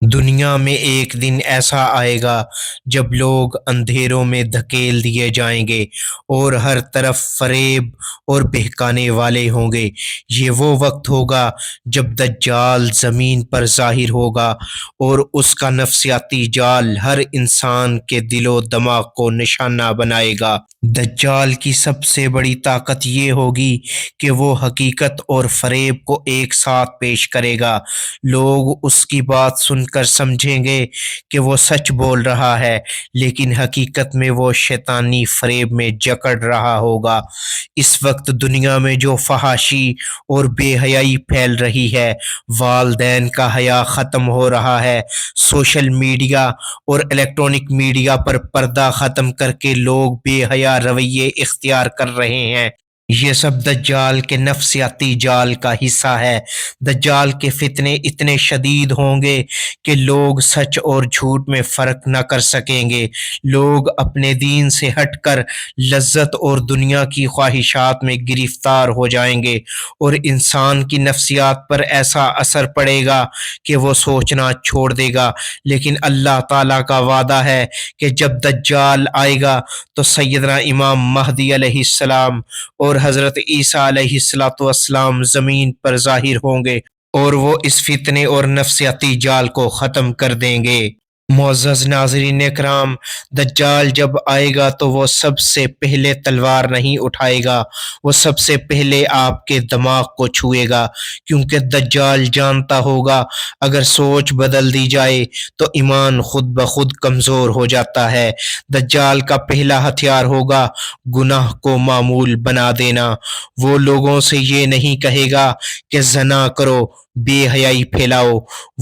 دنیا میں ایک دن ایسا آئے گا جب لوگ اندھیروں میں دھکیل دیے جائیں گے اور ہر طرف فریب اور بہکانے والے ہوں گے۔ یہ وہ وقت ہوگا جب دجال زمین پر ظاہر ہوگا اور اس کا نفسیاتی جال ہر انسان کے دل و دماغ کو نشانہ بنائے گا۔ دجال کی سب سے بڑی طاقت یہ ہوگی کہ وہ حقیقت اور فریب کو ایک ساتھ پیش کرے گا۔ لوگ اس کی بات سن کر سمجھیں گے کہ وہ سچ بول رہا ہے، لیکن حقیقت میں وہ شیطانی فریب میں جکڑ رہا ہوگا۔ اس وقت دنیا میں جو فحاشی اور بے حیائی پھیل رہی ہے، والدین کا حیا ختم ہو رہا ہے، سوشل میڈیا اور الیکٹرانک میڈیا پر پردہ ختم کر کے لوگ بے حیا رویے اختیار کر رہے ہیں، یہ سب دجال کے نفسیاتی جال کا حصہ ہے۔ دجال کے فتنے اتنے شدید ہوں گے کہ لوگ سچ اور جھوٹ میں فرق نہ کر سکیں گے۔ لوگ اپنے دین سے ہٹ کر لذت اور دنیا کی خواہشات میں گرفتار ہو جائیں گے، اور انسان کی نفسیات پر ایسا اثر پڑے گا کہ وہ سوچنا چھوڑ دے گا۔ لیکن اللہ تعالیٰ کا وعدہ ہے کہ جب دجال آئے گا تو سیدنا امام مہدی علیہ السلام اور حضرت عیسیٰ علیہ السلام زمین پر ظاہر ہوں گے اور وہ اس فتنے اور نفسیاتی جال کو ختم کر دیں گے۔ معزز ناظرین کرام، دجال جب آئے گا تو وہ سب سے پہلے تلوار نہیں اٹھائے گا، وہ سب سے پہلے آپ کے دماغ کو چھوئے گا، کیونکہ دجال جانتا ہوگا اگر سوچ بدل دی جائے تو ایمان خود بخود کمزور ہو جاتا ہے۔ دجال کا پہلا ہتھیار ہوگا گناہ کو معمول بنا دینا۔ وہ لوگوں سے یہ نہیں کہے گا کہ زنا کرو، بے حیائی پھیلاؤ،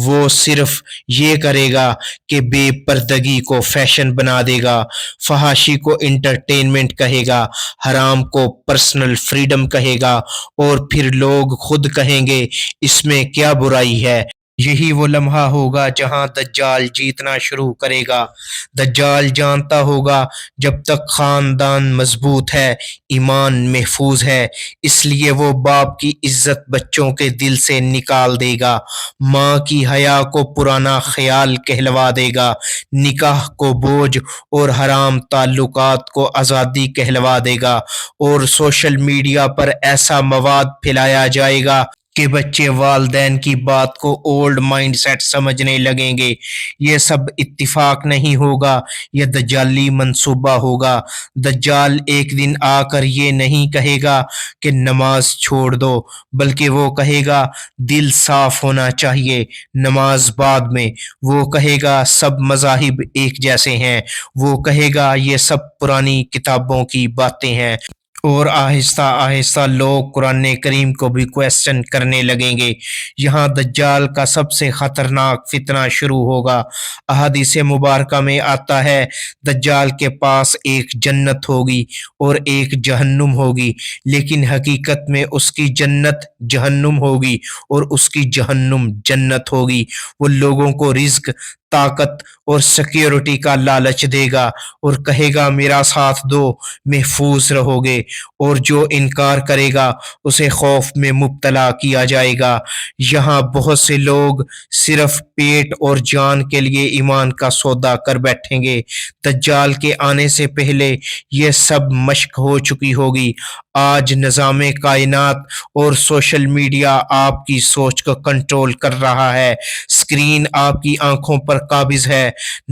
وہ صرف یہ کرے گا کہ بے پردگی کو فیشن بنا دے گا، فحاشی کو انٹرٹینمنٹ کہے گا، حرام کو پرسنل فریڈم کہے گا، اور پھر لوگ خود کہیں گے اس میں کیا برائی ہے۔ یہی وہ لمحہ ہوگا جہاں دجال جیتنا شروع کرے گا۔ دجال جانتا ہوگا جب تک خاندان مضبوط ہے، ایمان محفوظ ہے، اس لیے وہ باپ کی عزت بچوں کے دل سے نکال دے گا، ماں کی حیا کو پرانا خیال کہلوا دے گا، نکاح کو بوجھ اور حرام تعلقات کو آزادی کہلوا دے گا، اور سوشل میڈیا پر ایسا مواد پھیلایا جائے گا کہ بچے والدین کی بات کو اولڈ مائنڈ سیٹ سمجھنے لگیں گے۔ یہ سب اتفاق نہیں ہوگا، یہ دجالی منصوبہ ہوگا۔ دجال ایک دن آ کر یہ نہیں کہے گا کہ نماز چھوڑ دو، بلکہ وہ کہے گا دل صاف ہونا چاہیے، نماز بعد میں۔ وہ کہے گا سب مذاہب ایک جیسے ہیں، وہ کہے گا یہ سب پرانی کتابوں کی باتیں ہیں، اور آہستہ آہستہ لوگ قرآن کریم کو بھی کویسچن کرنے لگیں گے۔ یہاں دجال کا سب سے خطرناک فتنہ شروع ہوگا۔ احادیث مبارکہ میں آتا ہے دجال کے پاس ایک جنت ہوگی اور ایک جہنم ہوگی، لیکن حقیقت میں اس کی جنت جہنم ہوگی اور اس کی جہنم جنت ہوگی۔ وہ لوگوں کو رزق، طاقت اور سیکیورٹی کا لالچ دے گا اور کہے گا میرا ساتھ دو، محفوظ رہو گے، اور جو انکار کرے گا اسے خوف میں مبتلا کیا جائے گا۔ یہاں بہت سے لوگ صرف پیٹ اور جان کے لیے ایمان کا سودا کر بیٹھیں گے۔ دجال کے آنے سے پہلے یہ سب مشق ہو چکی ہوگی۔ آج نظام کائنات اور سوشل میڈیا آپ کی سوچ کو کنٹرول کر رہا ہے، اسکرین آپ کی آنکھوں پر قابض ہے،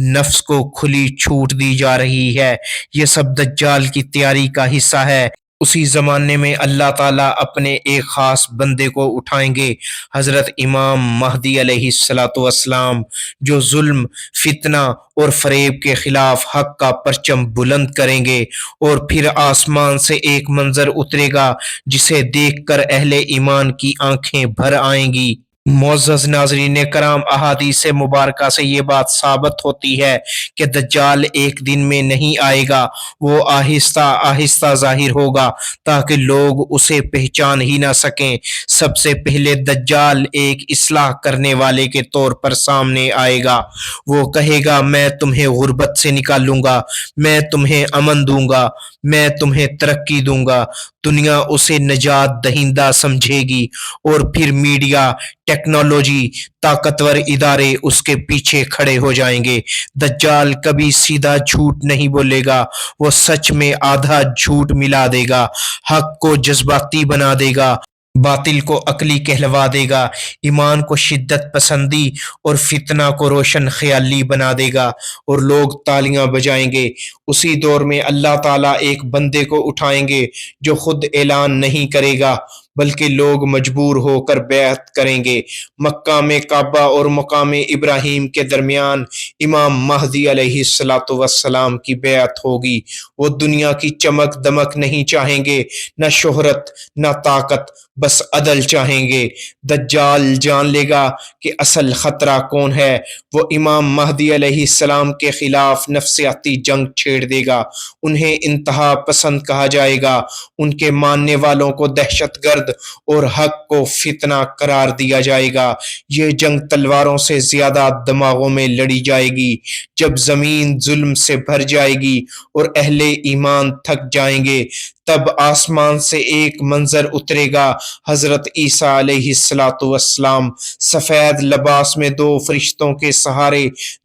نفس کو کھلی چھوٹ دی جا رہی ہے۔ یہ سب دجال کی تیاری کا حصہ ہے۔ اسی زمانے میں اللہ تعالیٰ اپنے ایک خاص بندے کو اٹھائیں گے، حضرت امام مہدی علیہ السلام، جو ظلم، فتنہ اور فریب کے خلاف حق کا پرچم بلند کریں گے، اور پھر آسمان سے ایک منظر اترے گا جسے دیکھ کر اہل ایمان کی آنکھیں بھر آئیں گی۔ معزز ناظرین کرام، احادیث مبارکہ سے یہ بات ثابت ہوتی ہے کہ دجال ایک دن میں نہیں آئے گا، وہ آہستہ آہستہ ظاہر ہوگا تاکہ لوگ اسے پہچان ہی نہ سکیں۔ سب سے پہلے دجال ایک اصلاح کرنے والے کے طور پر سامنے آئے گا۔ وہ کہے گا میں تمہیں غربت سے نکالوں گا، میں تمہیں امن دوں گا، میں تمہیں ترقی دوں گا، دنیا اسے نجات دہندہ سمجھے گی، اور پھر میڈیا، ٹیکنالوجی، طاقتور ادارے اس کے پیچھے کھڑے ہو جائیں گے۔ دجال کبھی سیدھا جھوٹ نہیں بولے گا، وہ سچ میں آدھا جھوٹ ملا دے گا، حق کو جذباتی بنا دے گا، باطل کو عقلی کہلوا دے گا، ایمان کو شدت پسندی اور فتنہ کو روشن خیالی بنا دے گا، اور لوگ تالیاں بجائیں گے۔ اسی دور میں اللہ تعالیٰ ایک بندے کو اٹھائیں گے جو خود اعلان نہیں کرے گا بلکہ لوگ مجبور ہو کر بیعت کریں گے۔ مکہ میں کعبہ اور مقام ابراہیم کے درمیان امام مہدی علیہ السلام کی بیعت ہوگی۔ وہ دنیا کی چمک دمک نہیں چاہیں گے، نہ شہرت نہ طاقت، بس عدل چاہیں گے۔ دجال جان لے گا کہ اصل خطرہ کون ہے، وہ امام مہدی علیہ السلام کے خلاف نفسیاتی جنگ چھیڑ دے گا۔ انہیں انتہا پسند کہا جائے گا، ان کے ماننے والوں کو دہشت گرد اور حق کو فتنہ قرار دیا جائے گا۔ یہ جنگ تلواروں سے زیادہ دماغوں میں لڑی جائے گی۔ جب زمین ظلم سے بھر جائے گی اور اہل ایمان تھک جائیں گے، تب آسمان سے ایک منظر اترے گا۔ حضرت عیسیٰ علیہ السلام سفید لباس میں دو فرشتوں کے سہارے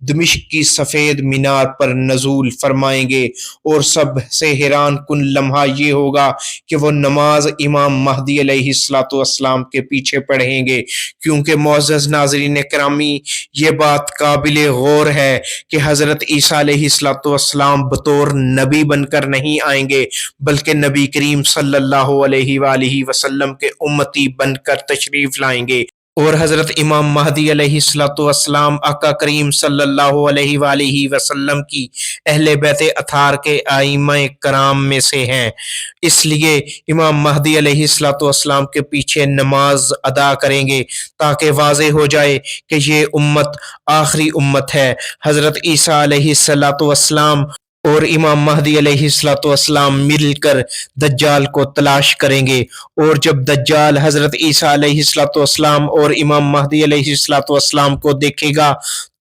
دمشق کی سفید مینار پر نزول فرمائیں گے، اور سب سے حیران کن لمحہ یہ ہوگا کہ وہ نماز امام مہدی علیہ السلام کے پیچھے پڑھیں گے، کیونکہ معزز ناظرین کرامی، یہ بات قابل غور ہے کہ حضرت عیسیٰ علیہ السلام بطور نبی بن کر نہیں آئیں گے، بلکہ نبی کریم صلی اللہ علیہ وآلہ وسلم کے امتی بن کر تشریف لائیں گے، اور حضرت امام مہدی علیہ السلام آقا کریم صلی اللہ علیہ وآلہ وسلم کی اہل بیت اطہار کے ائمہ کرام میں سے ہیں۔ اس لیے امام مہدی علیہ السلام کے پیچھے نماز ادا کریں گے تاکہ واضح ہو جائے کہ یہ امت آخری امت ہے۔ حضرت عیسیٰ علیہ السلام اور امام مہدی علیہ السلام مل کر دجال کو تلاش کریں گے، اور جب دجال حضرت عیسیٰ علیہ السلام اور امام مہدی علیہ السلام کو دیکھے گا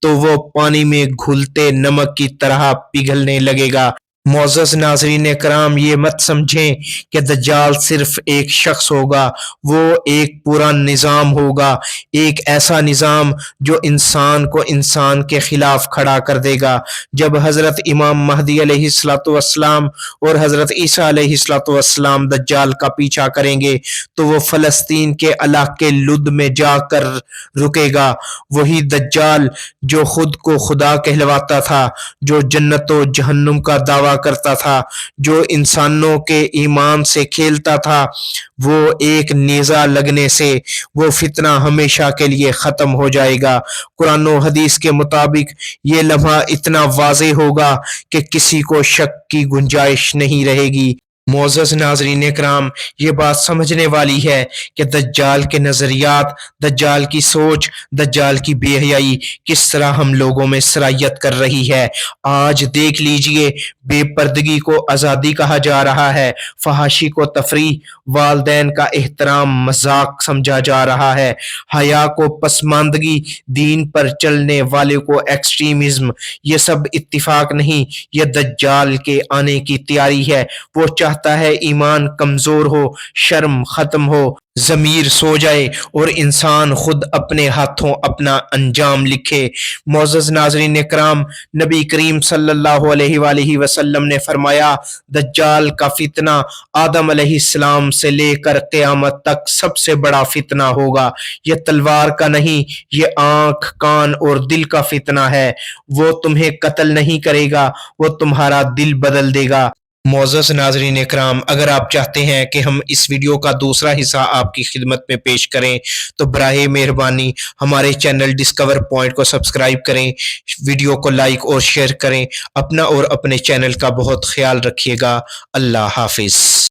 تو وہ پانی میں گھلتے نمک کی طرح پگھلنے لگے گا۔ معزز ناظرین کرام، یہ مت سمجھیں کہ دجال صرف ایک شخص ہوگا، وہ ایک پورا نظام ہوگا، ایک ایسا نظام جو انسان کو انسان کے خلاف کھڑا کر دے گا۔ جب حضرت امام مہدی علیہ السلام اور حضرت عیسیٰ علیہ السلام دجال کا پیچھا کریں گے تو وہ فلسطین کے علاقے لد میں جا کر رکے گا۔ وہی دجال جو خود کو خدا کہلواتا تھا، جو جنت و جہنم کا دعویٰ کرتا تھا، جو انسانوں کے ایمان سے کھیلتا تھا، وہ ایک نیزہ لگنے سے وہ فتنہ ہمیشہ کے لیے ختم ہو جائے گا۔ قرآن و حدیث کے مطابق یہ لمحہ اتنا واضح ہوگا کہ کسی کو شک کی گنجائش نہیں رہے گی۔ معزز ناظرین کرام، یہ بات سمجھنے والی ہے کہ دجال کے نظریات، دجال کی سوچ، دجال کی بے حیائی کس طرح ہم لوگوں میں سرایت کر رہی ہے۔ آج دیکھ لیجئے، بے پردگی کو آزادی کہا جا رہا ہے، فحاشی کو تفریح، والدین کا احترام مذاق سمجھا جا رہا ہے، حیا کو پسماندگی، دین پر چلنے والے کو ایکسٹریمزم۔ یہ سب اتفاق نہیں، یہ دجال کے آنے کی تیاری ہے۔ وہ چاہتا ہے ایمان کمزور ہو، شرم ختم ہو، ضمیر سو جائے اور انسان خود اپنے ہاتھوں اپنا انجام لکھے۔ معزز ناظرین کرام، نبی کریم صلی اللہ علیہ وآلہ وسلم نے فرمایا، دجال کا فتنہ آدم علیہ السلام سے لے کر قیامت تک سب سے بڑا فتنہ ہوگا۔ یہ تلوار کا نہیں، یہ آنکھ، کان اور دل کا فتنہ ہے۔ وہ تمہیں قتل نہیں کرے گا، وہ تمہارا دل بدل دے گا۔ معزز ناظرین اکرام، اگر آپ چاہتے ہیں کہ ہم اس ویڈیو کا دوسرا حصہ آپ کی خدمت میں پیش کریں تو براہ مہربانی ہمارے چینل ڈسکور پوائنٹ کو سبسکرائب کریں، ویڈیو کو لائک اور شیئر کریں۔ اپنا اور اپنے چینل کا بہت خیال رکھیے گا۔ اللہ حافظ۔